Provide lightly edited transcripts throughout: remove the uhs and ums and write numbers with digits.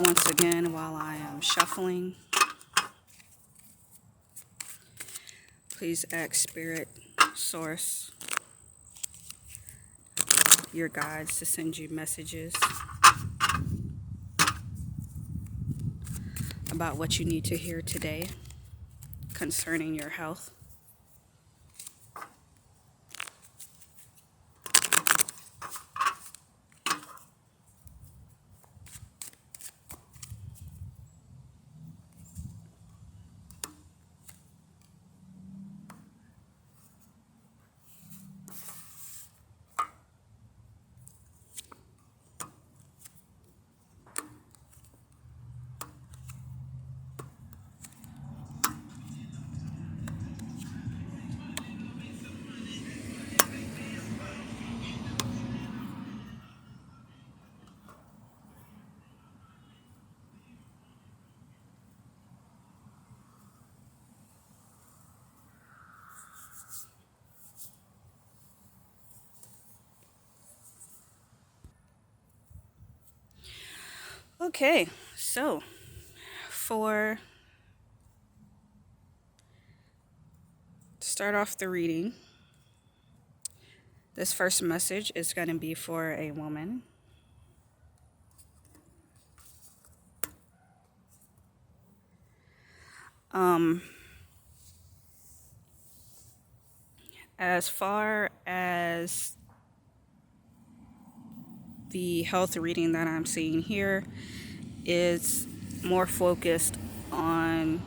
Once again, while I am shuffling, please ask Spirit, Source, your guides to send you messages about what you need to hear today concerning your health. Okay, so to start off the reading, this first message is going to be for a woman. As far as the health reading that I'm seeing here is more focused on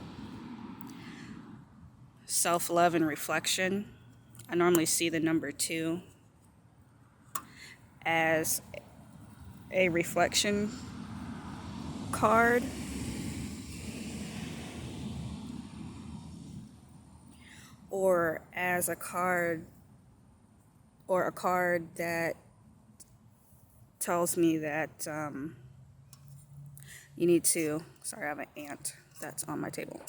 self-love and reflection. I normally see the number 2 as a reflection card. Or as a card, or a card that tells me that you need to, sorry, I have an ant that's on my table.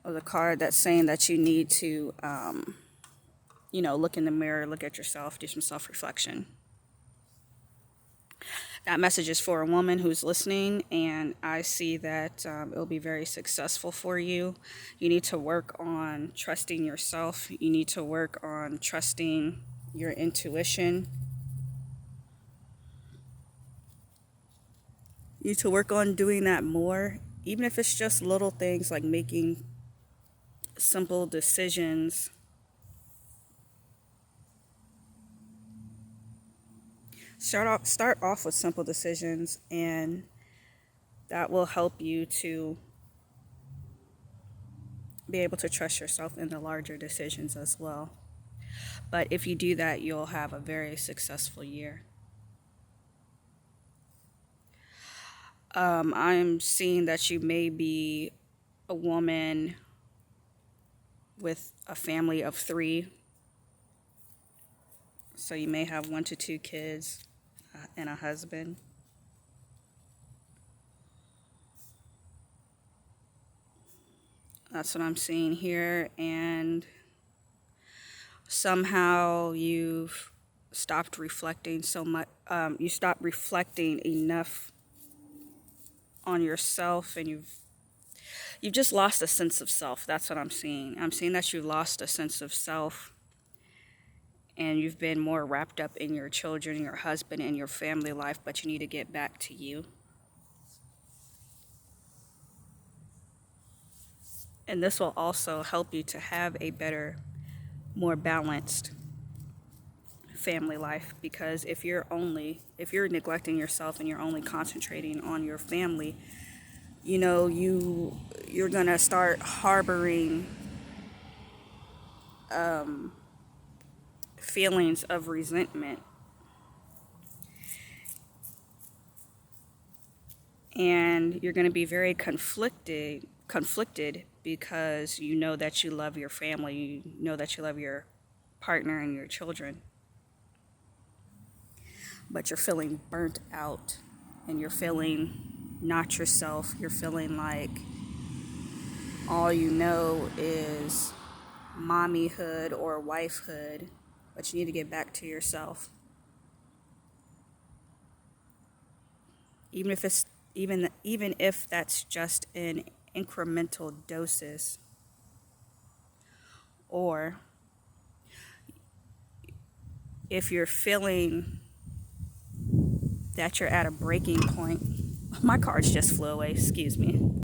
Or the card that's saying that you need to, look in the mirror, look at yourself, do some self-reflection. That message is for a woman who's listening, and I see that it'll be very successful for you. You need to work on trusting yourself. You need to work on trusting your intuition. You need to work on doing that more, even if it's just little things like making simple decisions. Start off with simple decisions, and that will help you to be able to trust yourself in the larger decisions as well. But if you do that, you'll have a very successful year. I'm seeing that you may be a woman with a family of 3. So you may have 1 to 2 kids and a husband. That's what I'm seeing here. And somehow you've stopped reflecting so much. You stopped reflecting enough on yourself, and you've just lost a sense of self. That's what I'm seeing. I'm seeing that you've lost a sense of self, and you've been more wrapped up in your children, your husband, and your family life, but you need to get back to you. And this will also help you to have a better, more balanced family life, because if you're neglecting yourself and you're only concentrating on your family, you're gonna start harboring feelings of resentment, and you're gonna be very conflicted because you know that you love your family, you know that you love your partner and your children, but you're feeling burnt out, and you're feeling not yourself. You're feeling like all you know is mommyhood or wifehood, but you need to get back to yourself. Even if even if that's just in incremental doses, or if you're feeling that you're at a breaking point. My cards just flew away, excuse me.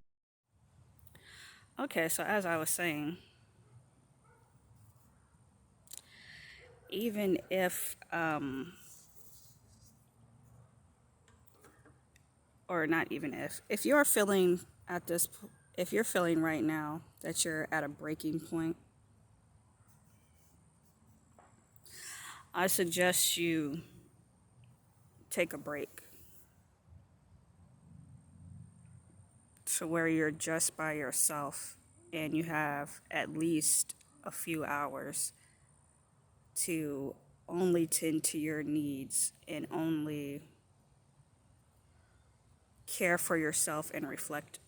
Okay, so as I was saying, even if or not even if you're feeling if you're feeling right now that you're at a breaking point, I suggest you take a break to where you're just by yourself and you have at least a few hours to only tend to your needs and only care for yourself and reflect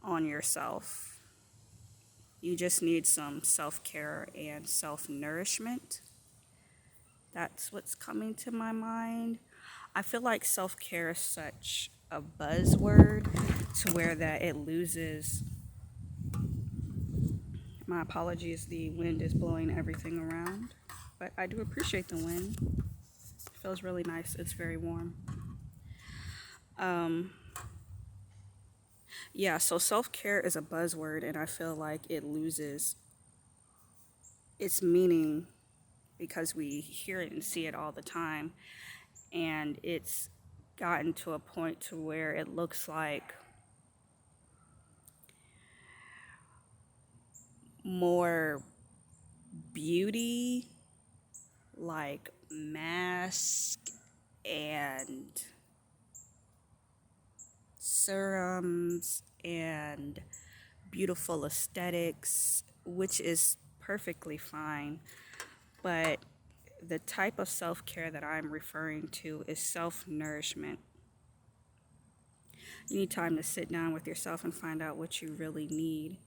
on yourself. You just need some self-care and self-nourishment. That's what's coming to my mind. I feel like self-care is such a buzzword to where that it loses. My apologies, the wind is blowing everything around, but I do appreciate the wind. It feels really nice. It's very warm. Yeah, so self-care is a buzzword, and I feel like it loses its meaning because we hear it and see it all the time, and it's gotten to a point to where it looks like more beauty, like mask and serums and beautiful aesthetics, which is perfectly fine. But the type of self-care that I'm referring to is self-nourishment. You need time to sit down with yourself and find out what you really need,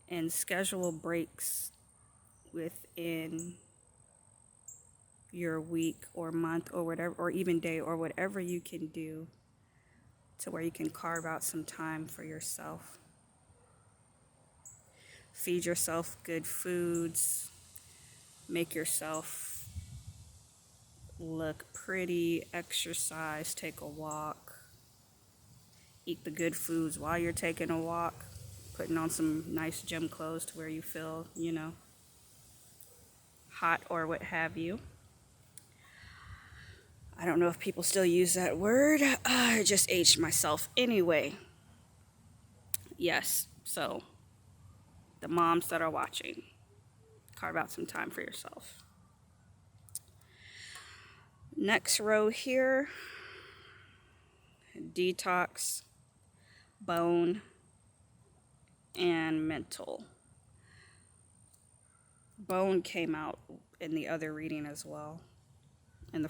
and schedule breaks within your week or month or whatever, or even day, or whatever you can do to where you can carve out some time for yourself. Feed yourself good foods, make yourself look pretty, exercise, take a walk, eat the good foods while you're taking a walk, putting on some nice gym clothes to where you feel, hot or what have you. I don't know if people still use that word. I just aged myself anyway. Yes, so the moms that are watching, carve out some time for yourself. Next row here, detox, bone, and mental. Bone came out in the other reading as well, in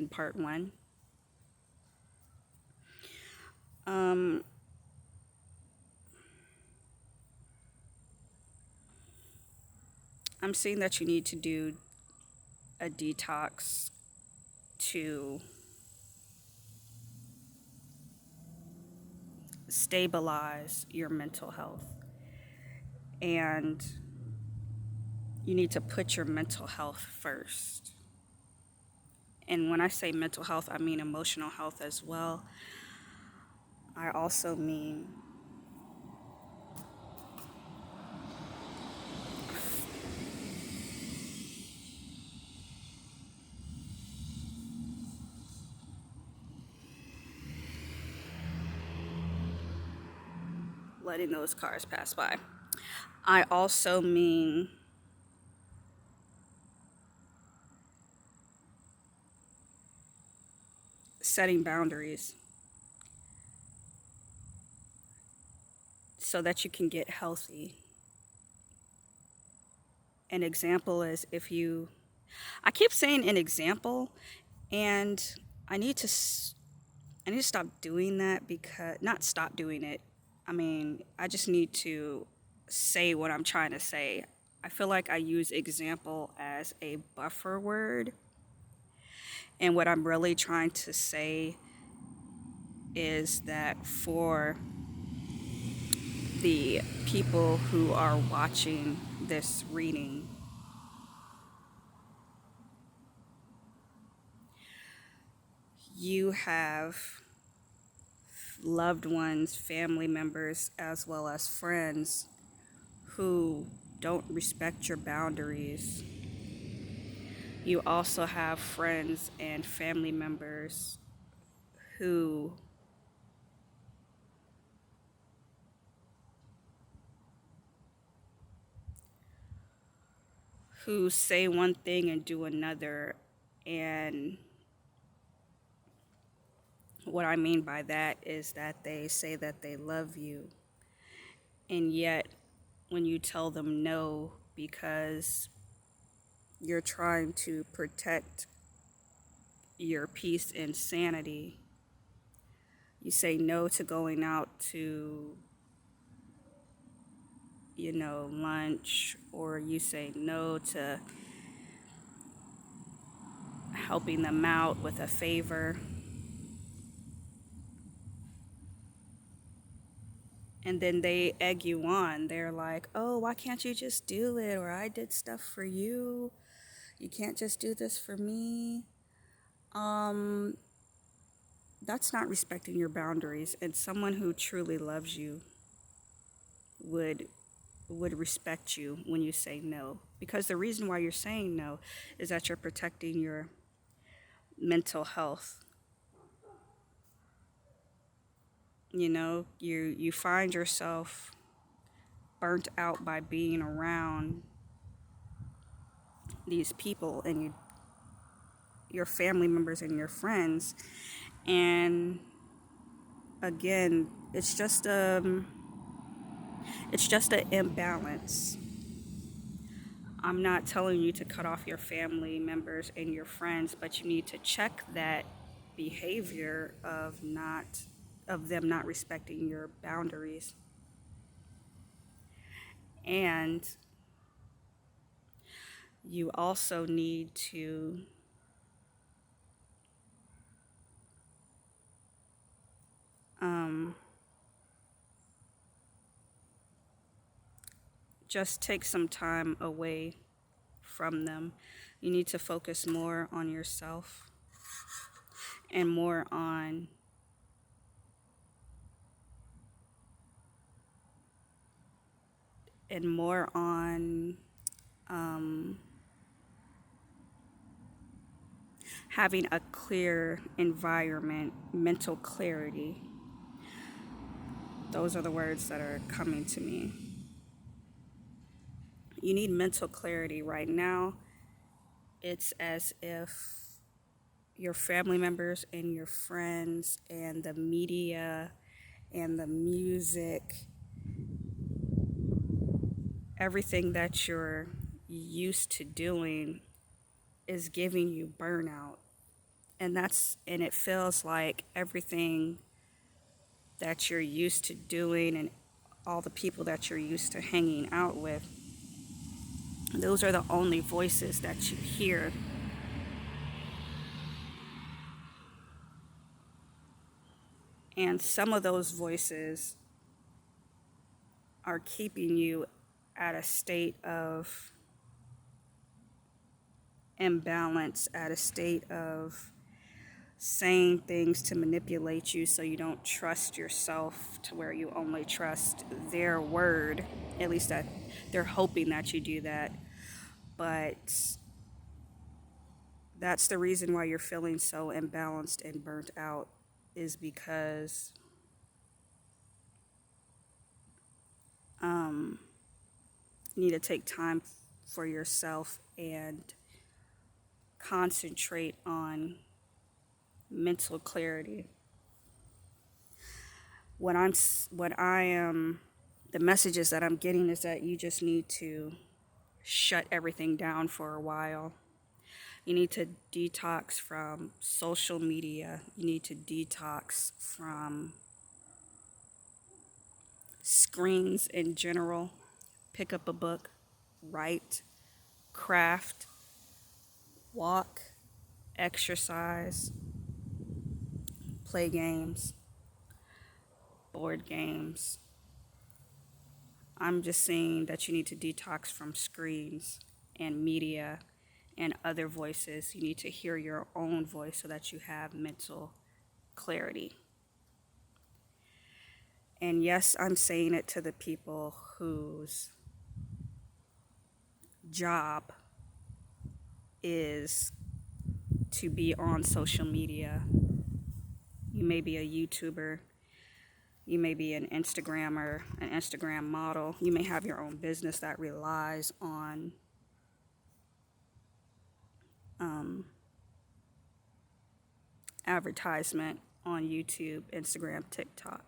part 1. I'm seeing that you need to do a detox to stabilize your mental health. And you need to put your mental health first. And when I say mental health, I mean emotional health as well. I also mean letting those cars pass by. I also mean setting boundaries so that you can get healthy. An example is I keep saying an example, and I need to stop doing that, not stop doing it. I just need to say what I'm trying to say. I feel like I use example as a buffer word, And what I'm really trying to say is that for the people who are watching this reading, you have loved ones, family members, as well as friends who don't respect your boundaries. You also have friends and family members who say one thing and do another. And what I mean by that is that they say that they love you, and yet when you tell them no because you're trying to protect your peace and sanity, you say no to going out to, lunch, or you say no to helping them out with a favor. And then they egg you on. They're like, oh, why can't you just do it? Or I did stuff for you. You can't just do this for me. That's not respecting your boundaries. And someone who truly loves you would respect you when you say no. Because the reason why you're saying no is that you're protecting your mental health. You find yourself burnt out by being around these people and your family members and your friends. And again, it's just an imbalance. I'm not telling you to cut off your family members and your friends, but you need to check that behavior of them not respecting your boundaries. And you also need to just take some time away from them. You need to focus more on yourself and more on having a clear environment, mental clarity. Those are the words that are coming to me. You need mental clarity right now. It's as if your family members and your friends and the media and the music, everything that you're used to doing is giving you burnout. And it feels like everything that you're used to doing and all the people that you're used to hanging out with, those are the only voices that you hear. And some of those voices are keeping you at a state of imbalance, at a state of saying things to manipulate you so you don't trust yourself, to where you only trust their word. At least that they're hoping that you do that. But that's the reason why you're feeling so imbalanced and burnt out, is because you need to take time for yourself and concentrate on mental clarity. The messages that I'm getting is that you just need to shut everything down for a while. You need to detox from social media. You need to detox from screens in general. Pick up a book, write, craft, walk, exercise, play games, board games. I'm just saying that you need to detox from screens and media and other voices. You need to hear your own voice so that you have mental clarity. And yes, I'm saying it to the people whose job is to be on social media. You may be a YouTuber. You may be an Instagrammer, an Instagram model. You may have your own business that relies on advertisement on YouTube, Instagram, TikTok.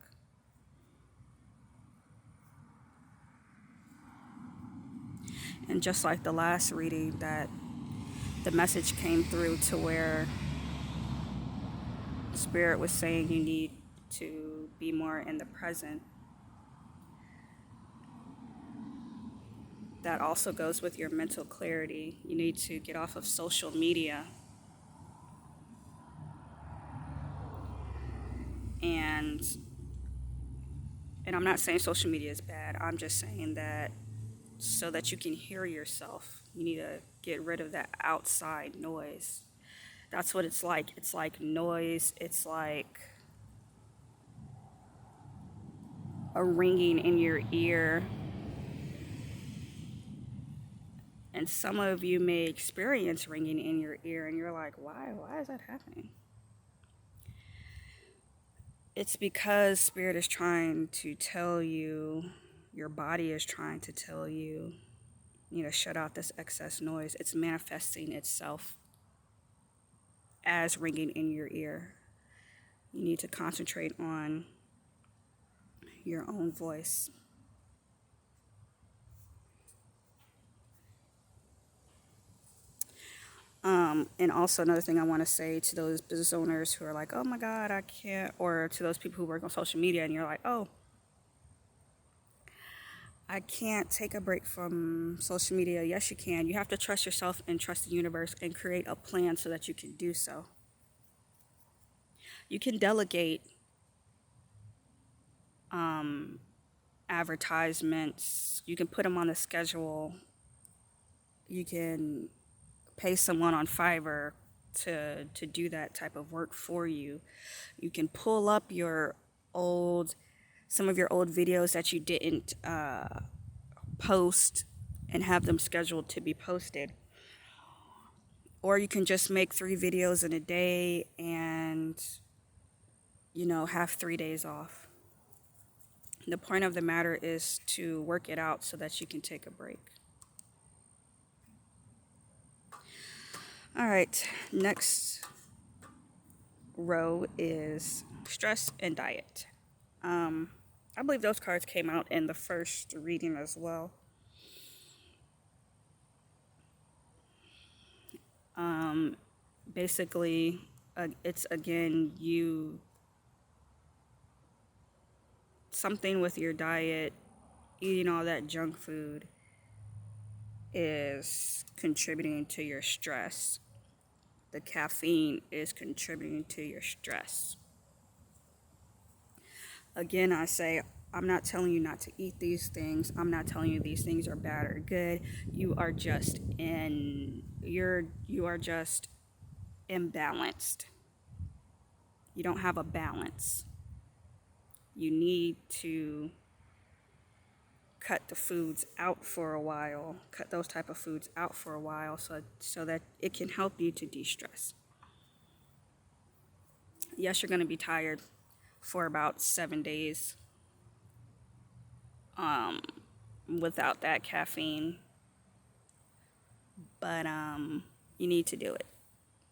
And just like the last reading, that the message came through to where Spirit was saying you need to be more in the present. That also goes with your mental clarity. You need to get off of social media. And I'm not saying social media is bad. I'm just saying that so that you can hear yourself, you need to get rid of that outside noise. That's what it's like. It's like noise. It's like a ringing in your ear. And some of you may experience ringing in your ear and you're like, why is that happening? It's because Spirit is trying to tell you, your body is trying to tell you, you need to shut out this excess noise. It's manifesting itself as ringing in your ear. You need to concentrate on your own voice. And also another thing I want to say to those business owners who are like, oh my God, I can't, or to those people who work on social media and you're like, oh, I can't take a break from social media. Yes, you can. You have to trust yourself and trust the universe and create a plan so that you can do so. You can delegate advertisements. You can put them on the schedule. You can pay someone on Fiverr to do that type of work for you. You can pull up some of your old videos that you didn't post and have them scheduled to be posted. Or you can just make 3 videos in a day and, have 3 days off. The point of the matter is to work it out so that you can take a break. All right, next row is stress and diet. I believe those cards came out in the first reading as well. Basically, it's again, something with your diet, eating all that junk food is contributing to your stress. The caffeine is contributing to your stress. Again, I say, I'm not telling you not to eat these things. I'm not telling you these things are bad or good. You are just imbalanced. You don't have a balance. You need to cut the foods out for a while, cut those type of foods out for a while so that it can help you to de-stress. Yes, you're going to be tired for about 7 days without that caffeine, but you need to do it.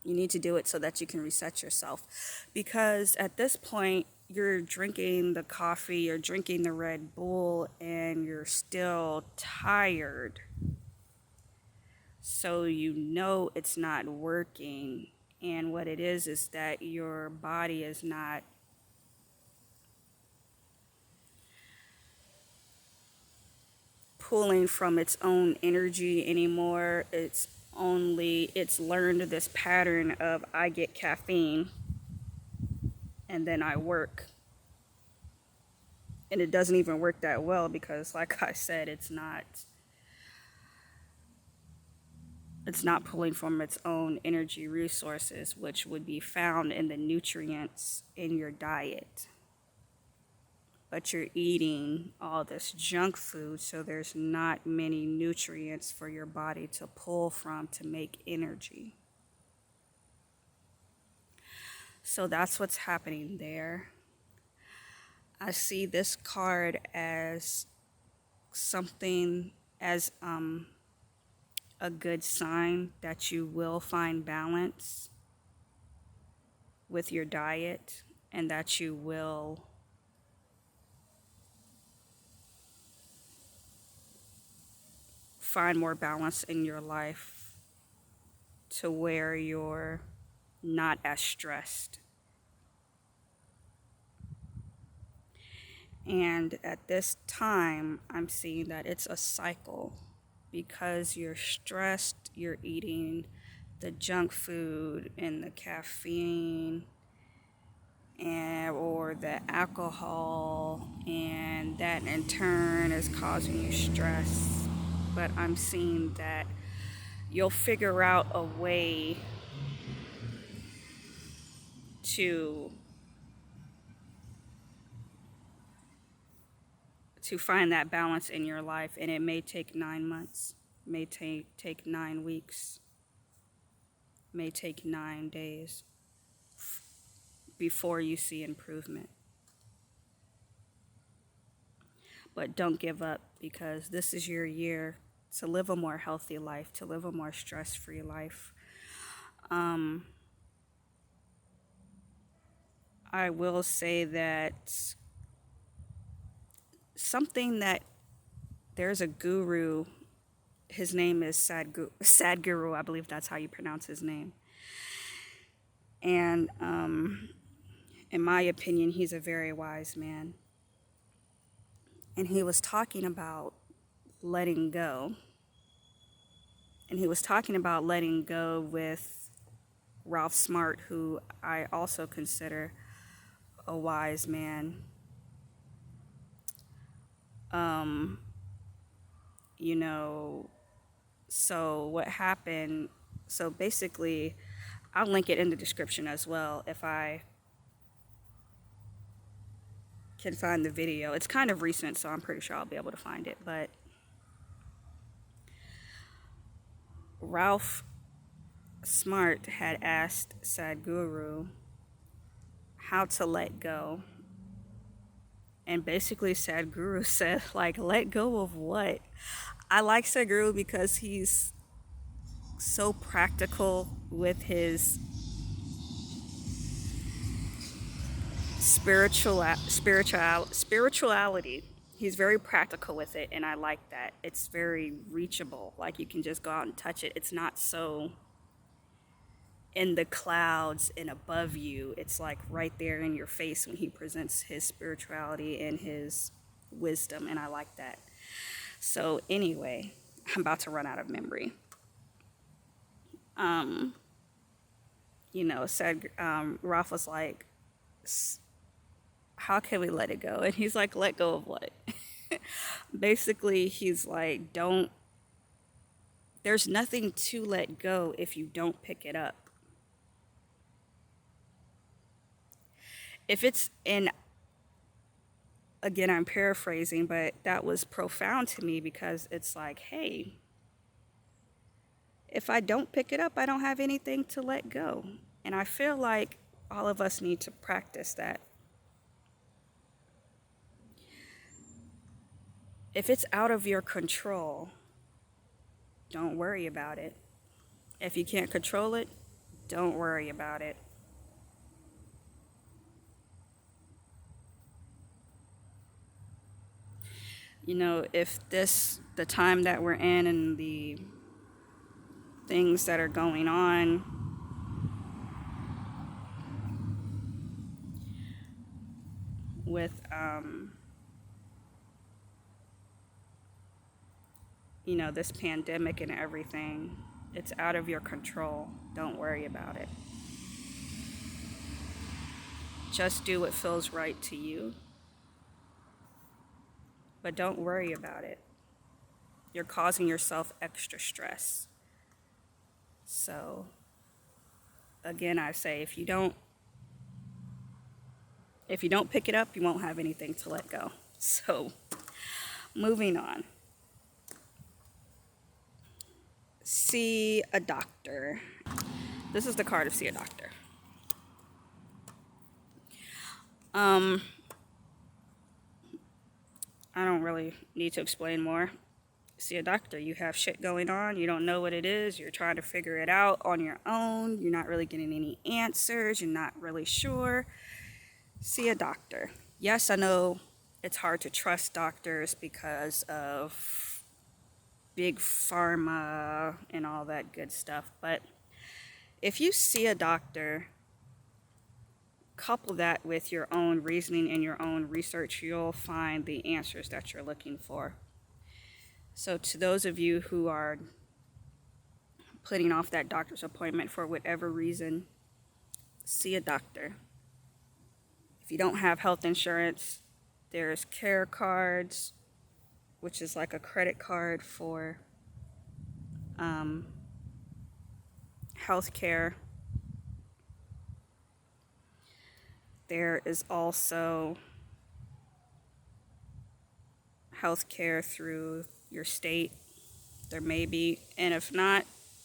You need to do it so that you can reset yourself, because at this point you're drinking the coffee, you're drinking the Red Bull, and you're still tired. So it's not working. And what it is that your body is not pulling from its own energy anymore. It's only it's learned this pattern of I get caffeine and then I work. And it doesn't even work that well because, like I said, it's not pulling from its own energy resources, which would be found in the nutrients in your diet. But you're eating all this junk food, so there's not many nutrients for your body to pull from to make energy. So that's what's happening there. I see this card as something, as a good sign that you will find balance with your diet and that you will find more balance in your life to where you're not as stressed. And at this time, I'm seeing that it's a cycle because you're stressed, you're eating the junk food and the caffeine or the alcohol, and that in turn is causing you stress. But I'm seeing that you'll figure out a way to find that balance in your life, and it may take 9 months, may take 9 weeks, may take 9 days before you see improvement. But don't give up, because this is your year to live a more healthy life, to live a more stress-free life. I will say that there's a guru, his name is Sadhguru, I believe that's how you pronounce his name. And in my opinion, he's a very wise man. And he was talking about letting go. And he was talking about letting go with Ralph Smart, who I also consider a wise man. So what happened, so basically, I'll link it in the description as well if I can find the video. It's kind of recent, so I'm pretty sure I'll be able to find it. But Ralph Smart had asked Sadhguru how to let go. And basically Sadhguru said, let go of what? I like Sadhguru because he's so practical with his spirituality. He's very practical with it, and I like that. It's very reachable. Like, you can just go out and touch it. It's not so in the clouds and above you. It's like right there in your face when he presents his spirituality and his wisdom, and I like that. So anyway, I'm about to run out of memory. Ralph was like, how can we let it go? And he's like, let go of what? Basically, he's like, there's nothing to let go if you don't pick it up. If it's again, I'm paraphrasing, but that was profound to me, because it's like, hey, if I don't pick it up, I don't have anything to let go. And I feel like all of us need to practice that. If it's out of your control, don't worry about it. If you can't control it, don't worry about it. If the time that we're in and the things that are going on, with this pandemic and everything, It's out of your control. Don't worry about it. Just do what feels right to you. But don't worry about it. You're causing yourself extra stress. So, again, I say if you don't pick it up, you won't have anything to let go. So, moving on. See a doctor. This is the card of see a doctor. I don't really need to explain more. See a doctor. You have shit going on. You don't know what it is. You're trying to figure it out on your own. You're not really getting any answers. You're not really sure. See a doctor. Yes, I know it's hard to trust doctors because of big pharma and all that good stuff. But if you see a doctor, couple that with your own reasoning and your own research, you'll find the answers that you're looking for. So to those of you who are putting off that doctor's appointment for whatever reason, see a doctor. If you don't have health insurance, there's care cards, which is like a credit card for health care. There is also health care through your state. There may be, and if not,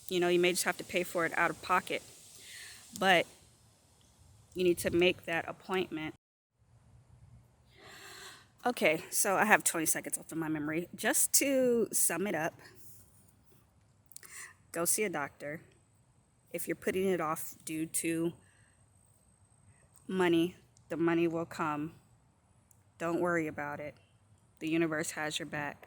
you may just have to pay for it out of pocket. But you need to make that appointment. Okay, so I have 20 seconds left in my memory. Just to sum it up, go see a doctor. If you're putting it off due to money, the money will come. Don't worry about it. The universe has your back.